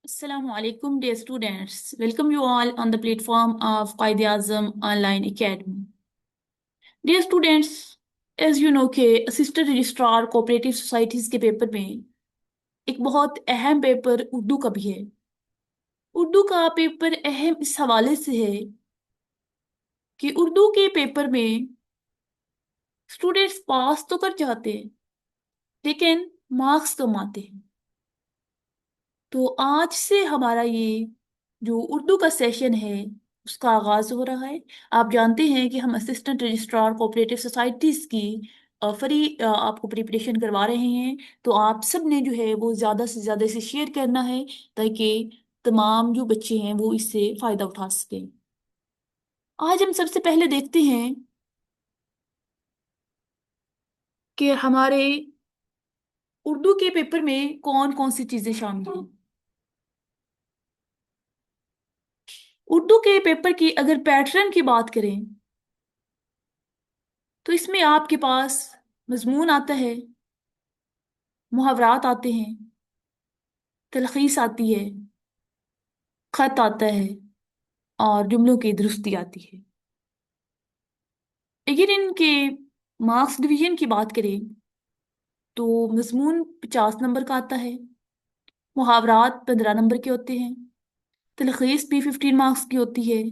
Assalamu alaikum, dear students. Welcome you all on the platform of Qaid-e-Azam Online Academy. Dear students, as you know कि assistant registrar cooperative societies के paper में एक बहुत अहम paper Urdu का भी है। उर्दू का पेपर अहम इस हवाले से है कि उर्दू के पेपर में स्टूडेंट्स पास तो कर जाते हैं लेकिन मार्क्स कम आते हैं। तो आज से हमारा ये जो उर्दू का सेशन है उसका आगाज हो रहा है। आप जानते हैं कि हम असिस्टेंट रजिस्ट्रार कोऑपरेटिव सोसाइटीज की फ्री आपको प्रिपरेशन करवा रहे हैं। तो आप सब ने जो है वो ज़्यादा से ज़्यादा इसे शेयर करना है ताकि तमाम जो बच्चे हैं वो इससे फ़ायदा उठा सकें। आज हम सबसे पहले देखते हैं कि हमारे उर्दू के पेपर में कौन कौन सी चीज़ें शामिल हैं। उर्दू के पेपर की अगर पैटर्न की बात करें तो इसमें आपके पास मजमून आता है, मुहावरात आते हैं, तलखीस आती है, खत आता है और जुमलों की दुरुस्ती आती है। अगर इनके मार्क्स डिवीजन की बात करें तो मजमून 50 नंबर का आता है, मुहावरात 15 नंबर के होते हैं, तलखीस भी 15 मार्क्स की होती है,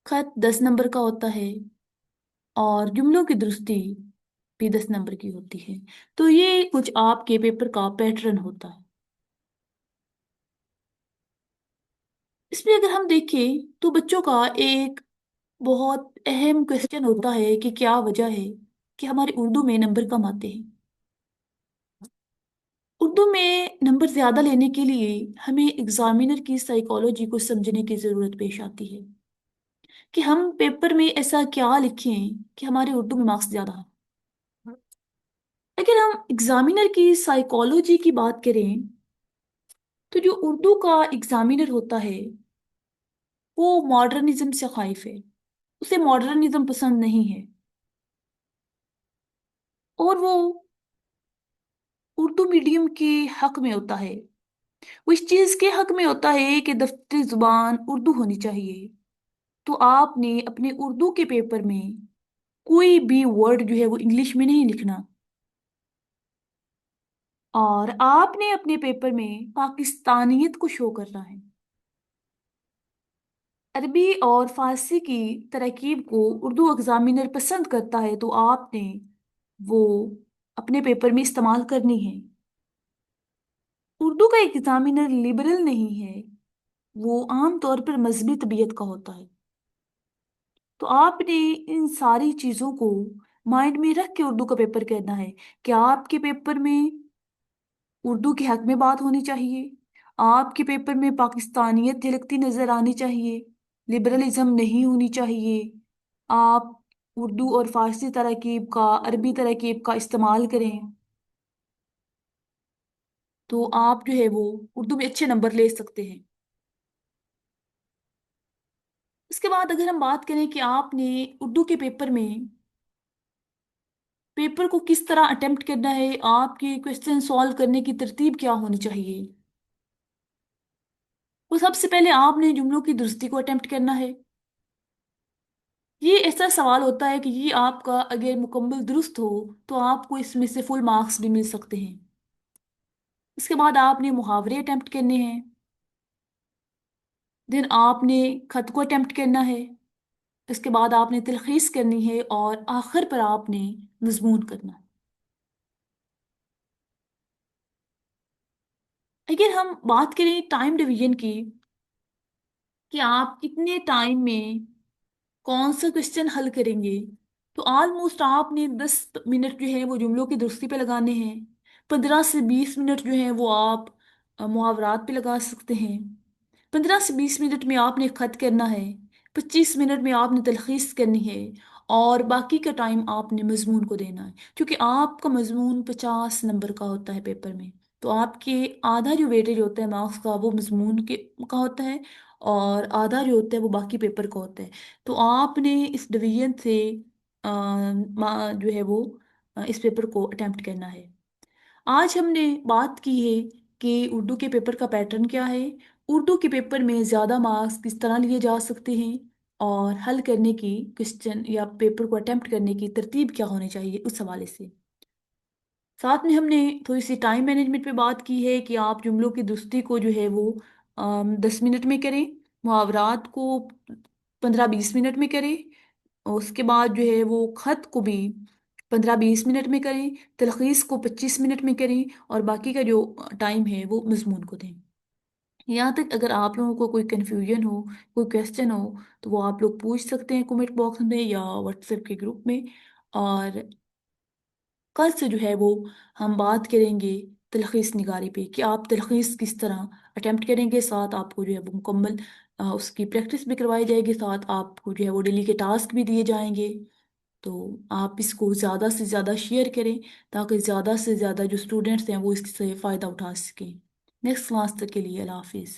खत 10 नंबर का होता है और जुमलों की दुरुस्ती भी 10 नंबर की होती है। तो ये कुछ आपके पेपर का पैटर्न होता है। इसमें अगर हम देखें तो बच्चों का एक बहुत अहम क्वेश्चन होता है कि क्या वजह है कि हमारे उर्दू में नंबर कम आते हैं। उर्दू में नंबर ज्यादा लेने के लिए हमें एग्जामिनर की साइकोलॉजी को समझने की जरूरत पेश आती है कि हम पेपर में ऐसा क्या लिखें कि हमारे उर्दू में मार्क्स ज्यादा आए। अगर हम एग्जामिनर की साइकोलॉजी की बात करें तो जो उर्दू का एग्जामिनर होता है वो मॉडर्निज्म से खाइफ है, उसे मॉडर्निज्म पसंद नहीं है और वो उर्दू मीडियम के हक में होता है। वो इस चीज के हक में होता है कि दफ्तरी जुबान उर्दू होनी चाहिए। तो आपने अपने उर्दू के पेपर में कोई भी वर्ड जो है वो इंग्लिश में नहीं लिखना और आपने अपने पेपर में पाकिस्तानियत को शो करना है। अरबी और फारसी की तरकीब को उर्दू एग्जामिनर पसंद करता है तो आपने वो अपने पेपर में इस्तेमाल करनी है। उर्दू का एग्जामिनर लिबरल नहीं है, वो आम तौर पर मजहबी तबीयत का होता है। तो आपने इन सारी चीजों को माइंड में रख के उर्दू का पेपर करना है। क्या आपके पेपर में उर्दू के हक में बात होनी चाहिए, आपके पेपर में पाकिस्तानियत झलकती नजर आनी चाहिए, लिबरलिज्म नहीं होनी चाहिए। आप उर्दू और फारसी तरकीब का, अरबी तरकीब का इस्तेमाल करें तो आप जो है वो उर्दू में अच्छे नंबर ले सकते हैं। उसके बाद अगर हम बात करें कि आपने उर्दू के पेपर में पेपर को किस तरह अटेम्प्ट करना है, आपके क्वेश्चन सॉल्व करने की तरतीब क्या होनी चाहिए, वो सबसे पहले आपने जुमलों की दुरुस्ती को अटेम्प्ट करना है। ये ऐसा सवाल होता है कि ये आपका अगर मुकम्मल दुरुस्त हो तो आपको इसमें से फुल मार्क्स भी मिल सकते हैं। इसके बाद आपने मुहावरे अटेम्प्ट करने हैं, देन आपने खत को अटेम्प्ट करना है, इसके बाद आपने तलखीस करनी है और आखिर पर आपने मजमून करना है। अगर हम बात करें टाइम डिवीजन की कि आप कितने टाइम में कौन सा क्वेश्चन हल करेंगे, तो ऑलमोस्ट आपने 10 मिनट जो है वो जुमलों की दुरुस्ती पे लगाने हैं, 15 से 20 मिनट जो है वो आप मुहावरात पे लगा सकते हैं, 15 से 20 मिनट में आपने खत करना है, 25 मिनट में आपने तलखीस करनी है और बाकी का टाइम आपने मजमून को देना है। क्योंकि आपका मजमून 50 नंबर का होता है पेपर में, तो आपके आधा जो वेटेज होता है मार्क्स का वो मजमून के का होता है और आधा जो होता है वो बाकी पेपर का होता है। तो आपने इस डिवीजन से जो है वो इस पेपर को अटेम्प्ट करना है। आज हमने बात की है کہ اردو کے پیپر کا پیٹرن کیا ہے، اردو کے پیپر میں زیادہ مارکس کس طرح لیے جا سکتے ہیں، اور حل کرنے کی کوشچن یا پیپر کو اٹیمپٹ کرنے کی ترتیب کیا ہونی چاہیے اس حوالے سے۔ ساتھ میں ہم نے تھوڑی سی ٹائم مینجمنٹ پہ بات کی ہے کہ آپ جملوں کی درستی کو جو ہے وہ 10 منٹ میں کریں، محاورات کو 15-20 منٹ میں کریں، اور اس کے بعد جو ہے وہ خط کو بھی 15-20 منٹ میں کریں، تلخیص کو 25 منٹ میں کریں، اور باقی کا جو ٹائم ہے وہ مضمون کو دیں۔ یہاں تک اگر آپ لوگوں کو کوئی کنفیوژن ہو، کوئی کویسچن ہو، تو وہ آپ لوگ پوچھ سکتے ہیں کمنٹ باکس میں یا واٹس ایپ کے گروپ میں، اور کل سے جو ہے وہ ہم بات کریں گے تلخیص نگاری پہ کہ آپ تلخیص کس طرح اٹیمپٹ کریں گے، ساتھ آپ کو جو ہے وہ مکمل اس کی پریکٹس بھی کروائی جائے گی، ساتھ آپ کو جو ہے وہ ڈیلی کے ٹاسک بھی دیے جائیں گے۔ تو آپ اس کو زیادہ سے زیادہ شیئر کریں تاکہ زیادہ سے زیادہ جو اسٹوڈنٹس ہیں وہ اس سے فائدہ اٹھا سکیں۔ نیکسٹ کلاس تک کے لیے اللہ حافظ۔